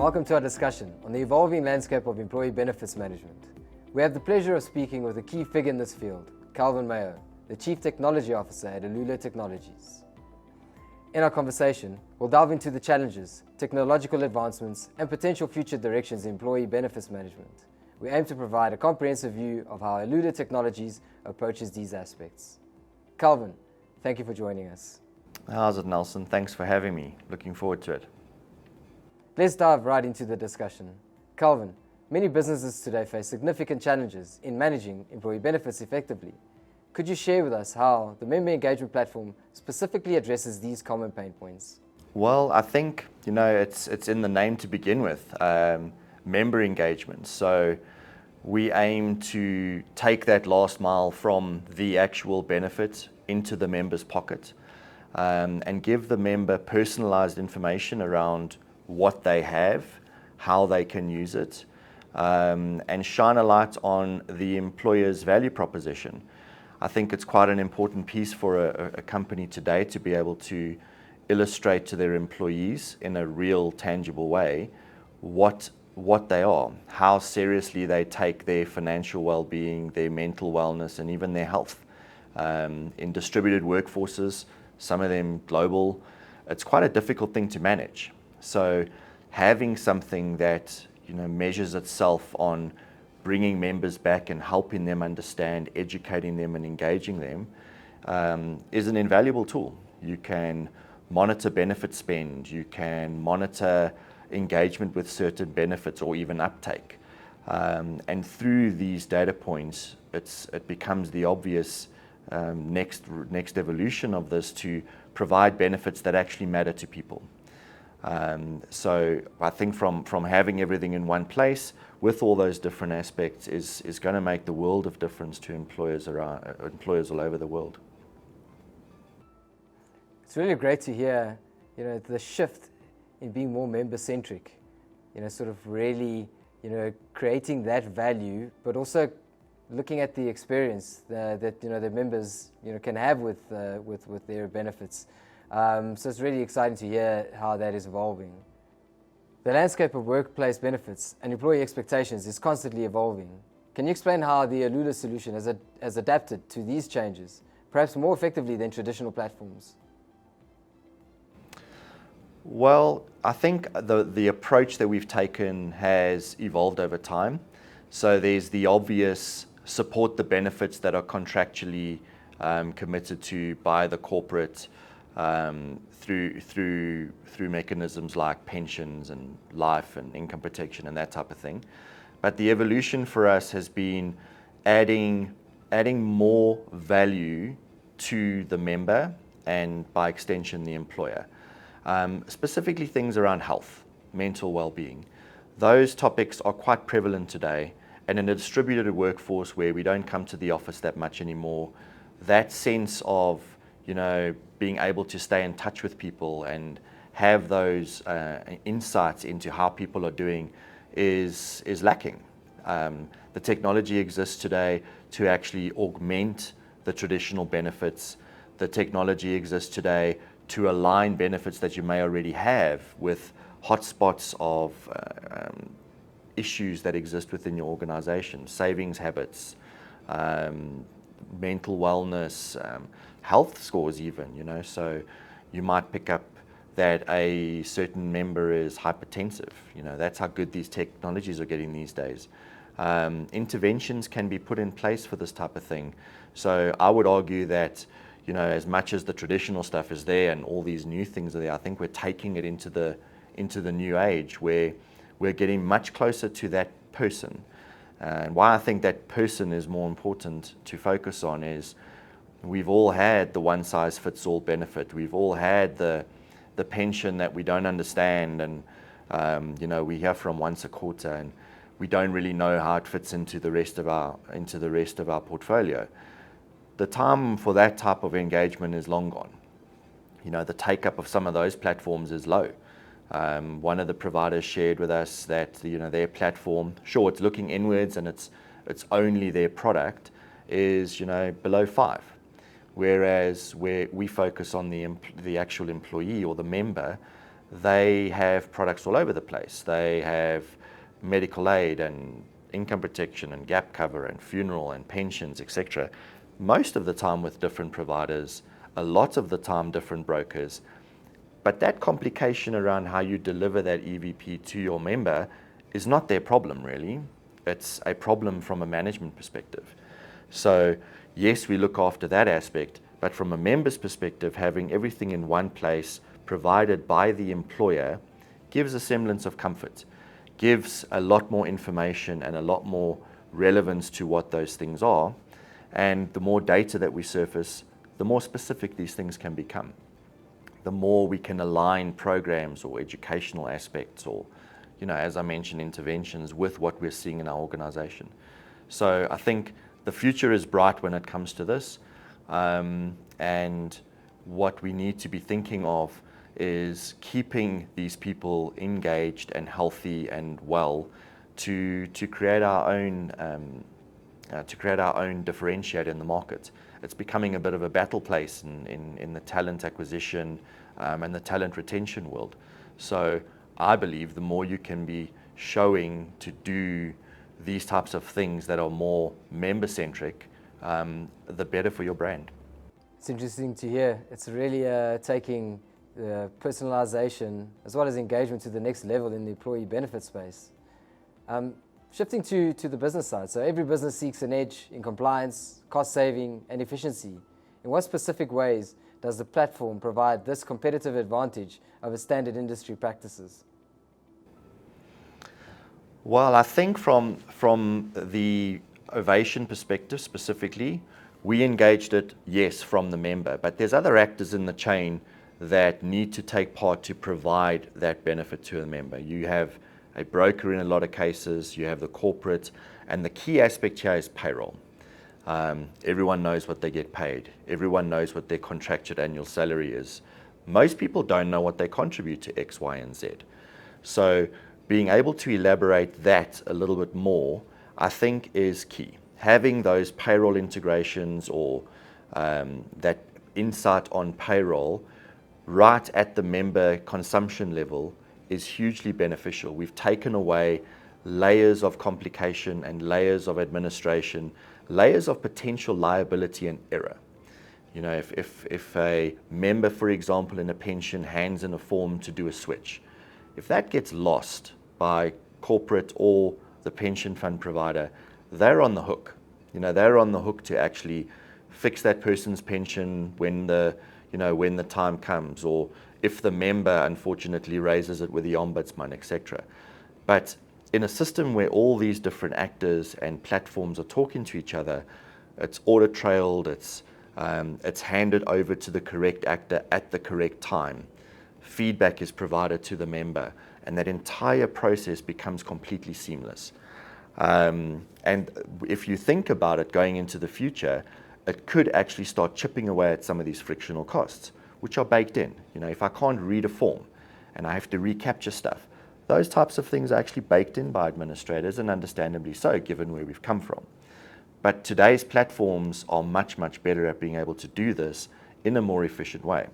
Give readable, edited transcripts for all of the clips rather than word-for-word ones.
welcome to our discussion on the evolving landscape of employee benefits management. We have the pleasure of speaking with a key figure in this field, Calvin Mayo, the Chief Technology Officer at Alula Technologies. In our conversation, we'll delve into the challenges, technological advancements, and potential future directions in employee benefits management. We aim to provide a comprehensive view of how Alula Technologies approaches these aspects. Calvin, thank you for joining us. How's it, Nelson? Thanks for having me. Looking forward to it. Let's dive right into the discussion. Calvin, many businesses today face significant challenges in managing employee benefits effectively. Could you share with us how the member engagement platform specifically addresses these common pain points? Well, I think, it's in the name to begin with, member engagement. So we aim to take that last mile from the actual benefit into the member's pocket and give the member personalized information around what they have, how they can use it, and shine a light on the employer's value proposition. I think it's quite an important piece for a company today to be able to illustrate to their employees in a real, tangible way what they are, how seriously they take their financial well-being, their mental wellness, and even their health. In distributed workforces, some of them global, it's quite a difficult thing to manage. So having something that measures itself on bringing members back and helping them understand, educating them and engaging them is an invaluable tool. You can monitor benefit spend, you can monitor engagement with certain benefits or even uptake. And through these data points, it becomes the obvious next evolution of this to provide benefits that actually matter to people. So I think from having everything in one place with all those different aspects is going to make the world of difference to employers all over the world. It's really great to hear, the shift in being more member-centric, sort of really, creating that value, but also looking at the experience that the members, can have with their benefits. So it's really exciting to hear how that is evolving. The landscape of workplace benefits and employee expectations is constantly evolving. Can you explain how the Alula solution has adapted to these changes, perhaps more effectively than traditional platforms? Well, I think the approach that we've taken has evolved over time. So there's the obvious support the benefits that are contractually committed to by the corporate through mechanisms like pensions and life and income protection and that type of thing. But the evolution for us has been adding more value to the member and by extension the employer. Specifically things around health, mental well-being. Those topics are quite prevalent today, and in a distributed workforce where we don't come to the office that much anymore, that sense of being able to stay in touch with people and have those insights into how people are doing is lacking. The technology exists today to actually augment the traditional benefits. The technology exists today to align benefits that you may already have with hotspots of issues that exist within your organization, savings habits, mental wellness, health scores even, so you might pick up that a certain member is hypertensive. That's how good these technologies are getting these days. Interventions can be put in place for this type of thing. So I would argue that, as much as the traditional stuff is there and all these new things are there, I think we're taking it into the new age where we're getting much closer to that person. And why I think that person is more important to focus on is we've all had the one-size-fits-all benefit. We've all had the pension that we don't understand and we hear from once a quarter and we don't really know how it fits into the rest of our portfolio. The time for that type of engagement is long gone. The take-up of some of those platforms is low. One of the providers shared with us that their platform, sure, it's looking inwards and it's only their product, is below 5. Whereas where we focus on the actual employee or the member, they have products all over the place. They have medical aid and income protection and gap cover and funeral and pensions, etc. Most of the time with different providers, a lot of the time different brokers. But that complication around how you deliver that EVP to your member is not their problem, really. It's a problem from a management perspective. So yes, we look after that aspect, but from a member's perspective, having everything in one place provided by the employer gives a semblance of comfort, gives a lot more information and a lot more relevance to what those things are. And the more data that we surface, the more specific these things can become. The more we can align programs or educational aspects or, as I mentioned, interventions with what we're seeing in our organization. So I think the future is bright when it comes to this. And what we need to be thinking of is keeping these people engaged and healthy and well to create our own differentiator in the market. It's becoming a bit of a battle place in the talent acquisition and the talent retention world. So I believe the more you can be showing to do these types of things that are more member-centric, the better for your brand. It's interesting to hear. It's really taking personalization as well as engagement to the next level in the employee benefit space. Shifting to the business side, so every business seeks an edge in compliance, cost saving and efficiency. In what specific ways does the platform provide this competitive advantage over standard industry practices? Well, I think from the Ovation perspective specifically, we engaged it, yes, from the member, but there's other actors in the chain that need to take part to provide that benefit to the member. You have a broker in a lot of cases, you have the corporate, and the key aspect here is payroll. Everyone knows what they get paid. Everyone knows what their contracted annual salary is. Most people don't know what they contribute to X, Y, and Z. So being able to elaborate that a little bit more, I think is key. Having those payroll integrations or that insight on payroll right at the member consumption level is hugely beneficial. We've taken away layers of complication and layers of administration, layers of potential liability and error. If a member, for example, in a pension hands in a form to do a switch, if that gets lost by corporate or the pension fund provider, they're on the hook. They're on the hook to actually fix that person's pension when the time comes, or if the member unfortunately raises it with the ombudsman, etc. But in a system where all these different actors and platforms are talking to each other, it's audit trailed, it's handed over to the correct actor at the correct time. Feedback is provided to the member, and that entire process becomes completely seamless. And if you think about it going into the future, it could actually start chipping away at some of these frictional costs, which are baked in. If I can't read a form and I have to recapture stuff, those types of things are actually baked in by administrators, and understandably so, given where we've come from. But today's platforms are much, much better at being able to do this in a more efficient way.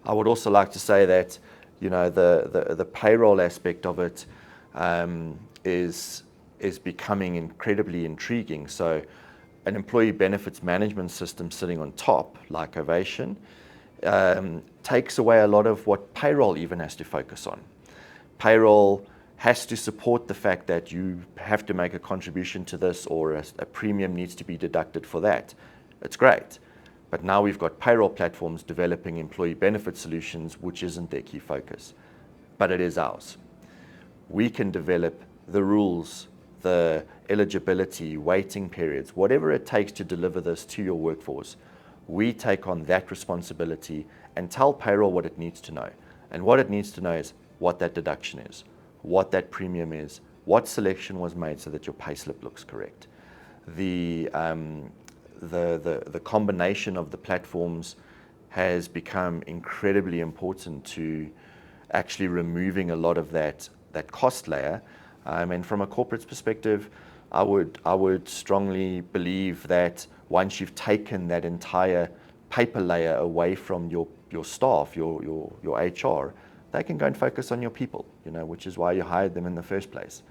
I would also like to say that, the payroll aspect of it is becoming incredibly intriguing. So an employee benefits management system sitting on top, like Ovation, takes away a lot of what payroll even has to focus on. Payroll has to support the fact that you have to make a contribution to this, or a premium needs to be deducted for that. It's great. But now we've got payroll platforms developing employee benefit solutions, which isn't their key focus, but it is ours. We can develop the rules, the eligibility, waiting periods, whatever it takes to deliver this to your workforce. We take on that responsibility and tell payroll what it needs to know. And what it needs to know is what that deduction is, what that premium is, what selection was made so that your payslip looks correct. The combination of the platforms has become incredibly important to actually removing a lot of that cost layer. And from a corporate's perspective, I would strongly believe that once you've taken that entire paper layer away from your staff, your HR, they can go and focus on your people, which is why you hired them in the first place.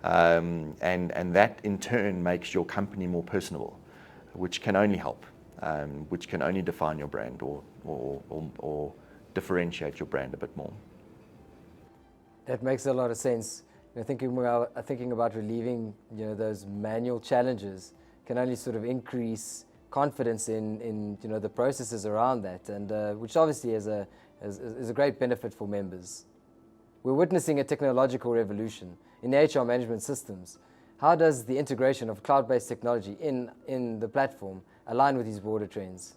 And that in turn makes your company more personable, which can only help, which can only define your brand or differentiate your brand a bit more. That makes a lot of sense. Thinking about relieving those manual challenges can only sort of increase confidence in the processes around that, and which obviously is a great benefit for members. We're witnessing a technological revolution in HR management systems. How does the integration of cloud-based technology in the platform align with these broader trends?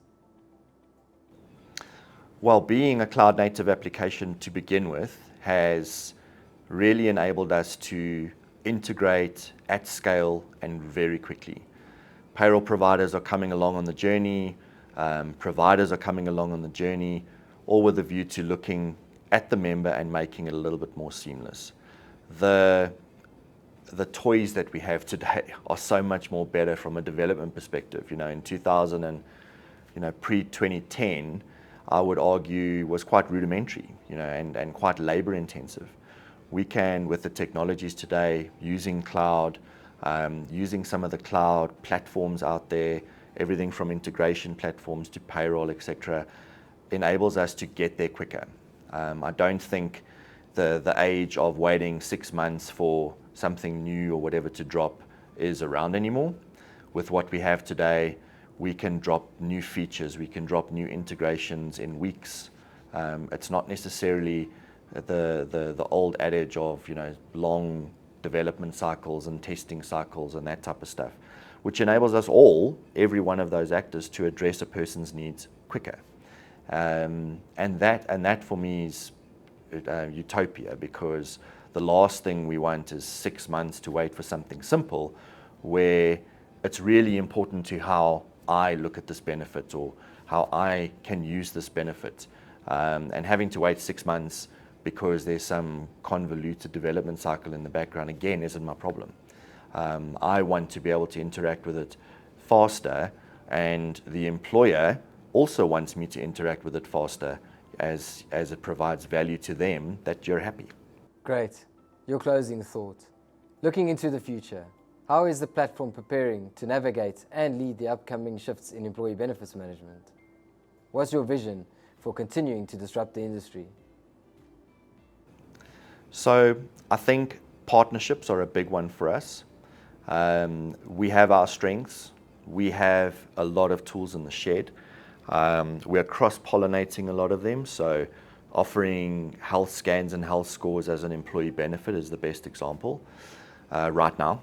Well, being a cloud-native application to begin with has really enabled us to integrate at scale and very quickly. Payroll providers are coming along on the journey, providers are coming along on the journey, all with a view to looking at the member and making it a little bit more seamless. The toys that we have today are so much more better from a development perspective. In 2000 and pre-2010, I would argue was quite rudimentary, and quite labor intensive. We can, with the technologies today, using cloud, using some of the cloud platforms out there, everything from integration platforms to payroll, etc., enables us to get there quicker. I don't think the age of waiting 6 months for something new or whatever to drop is around anymore. With what we have today, we can drop new features, we can drop new integrations in weeks. It's not necessarily the old adage of long development cycles and testing cycles and that type of stuff, which enables us all, every one of those actors, to address a person's needs quicker. And that for me is utopia, because the last thing we want is 6 months to wait for something simple, where it's really important to how I look at this benefit or how I can use this benefit. And having to wait 6 months because there's some convoluted development cycle in the background, again, isn't my problem. I want to be able to interact with it faster, and the employer also wants me to interact with it faster as it provides value to them, that you're happy. Great. Your closing thought. Looking into the future, how is the platform preparing to navigate and lead the upcoming shifts in employee benefits management? What's your vision for continuing to disrupt the industry? So I think partnerships are a big one for us. We have our strengths. We have a lot of tools in the shed. We're cross-pollinating a lot of them. So offering health scans and health scores as an employee benefit is the best example right now.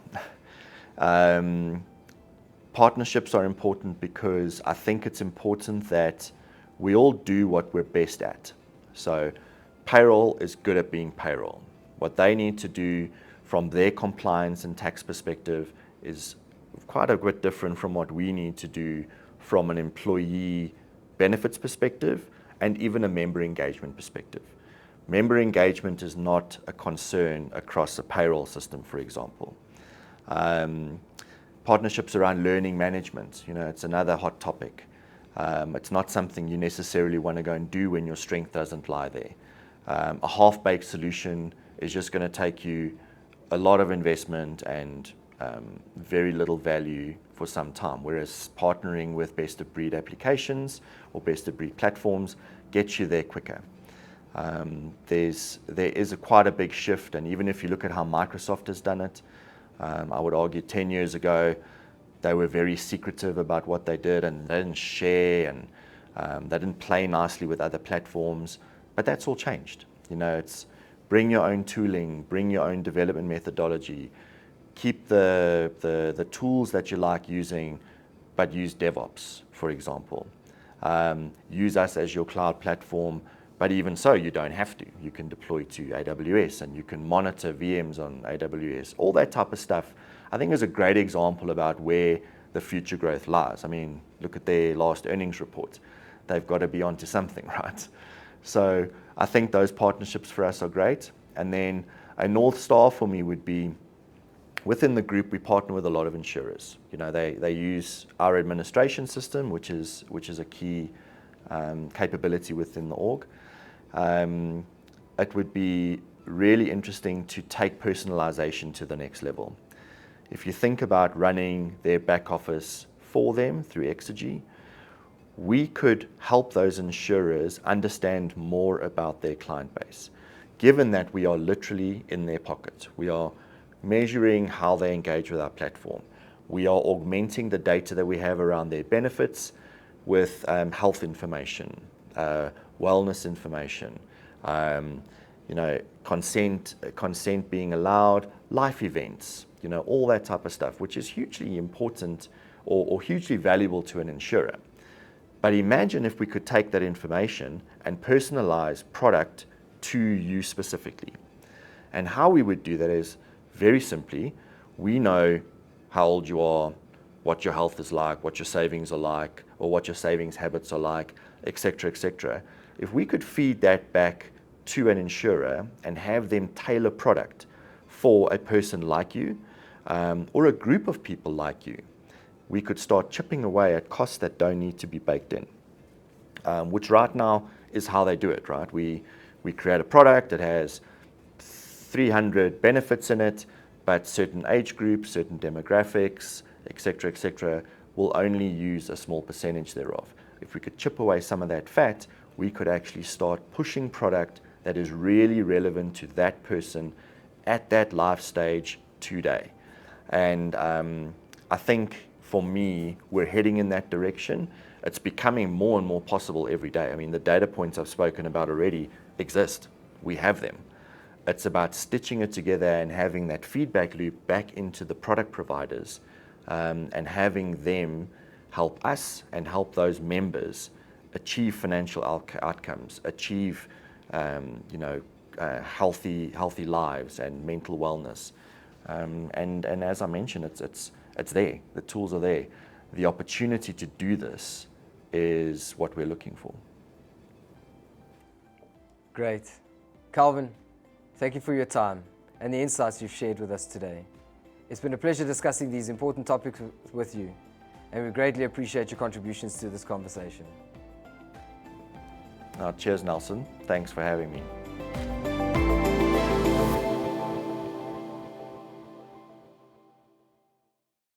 Partnerships are important because I think it's important that we all do what we're best at. So payroll is good at being payroll. What they need to do from their compliance and tax perspective is quite a bit different from what we need to do from an employee benefits perspective and even a member engagement perspective. Member engagement is not a concern across a payroll system, for example. Partnerships around learning management, it's another hot topic. It's not something you necessarily want to go and do when your strength doesn't lie there. A half-baked solution is just going to take you a lot of investment and very little value for some time, whereas partnering with best-of-breed applications or best-of-breed platforms gets you there quicker. There is quite a big shift, and even if you look at how Microsoft has done it, I would argue 10 years ago, they were very secretive about what they did, and they didn't share, and they didn't play nicely with other platforms. But that's all changed. It's bring your own tooling, bring your own development methodology, keep the tools that you like using, but use DevOps, for example. Use us as your cloud platform, but even so, you don't have to. You can deploy to AWS, and you can monitor VMs on AWS. All that type of stuff, I think, is a great example about where the future growth lies. I mean, look at their last earnings report. They've got to be onto something, right? So I think those partnerships for us are great. And then a North Star for me would be within the group, we partner with a lot of insurers. You know, they use our administration system, which is a key capability within the org. It would be really interesting to take personalization to the next level. If you think about running their back office for them through Exergy, we could help those insurers understand more about their client base, given that we are literally in their pocket. We are measuring how they engage with our platform. We are augmenting the data that we have around their benefits with health information, wellness information, you know, consent being allowed, life events, you know, all that type of stuff, which is hugely important or hugely valuable to an insurer. But imagine if we could take that information and personalize product to you specifically. And how we would do that is very simply, we know how old you are, what your health is like, what your savings are like, or what your savings habits are like, etc., etc. If we could feed that back to an insurer and have them tailor product for a person like you, or a group of people like you, we could start chipping away at costs that don't need to be baked in, which right now is how they do it, right? We create a product that has 300 benefits in it, but certain age groups, certain demographics, etc., will only use a small percentage thereof. If we could chip away some of that fat, we could actually start pushing product that is really relevant to that person at that life stage today. And I think for me, we're heading in that direction. It's becoming more and more possible every day. I mean, the data points I've spoken about already exist. We have them. It's about stitching it together and having that feedback loop back into the product providers, and having them help us and help those members achieve financial outcomes, achieve healthy lives and mental wellness. And as I mentioned, it's there. The tools are there. The opportunity to do this is what we're looking for. Great. Calvin, thank you for your time and the insights you've shared with us today. It's been a pleasure discussing these important topics with you, and we greatly appreciate your contributions to this conversation. Cheers, Nelson. Thanks for having me.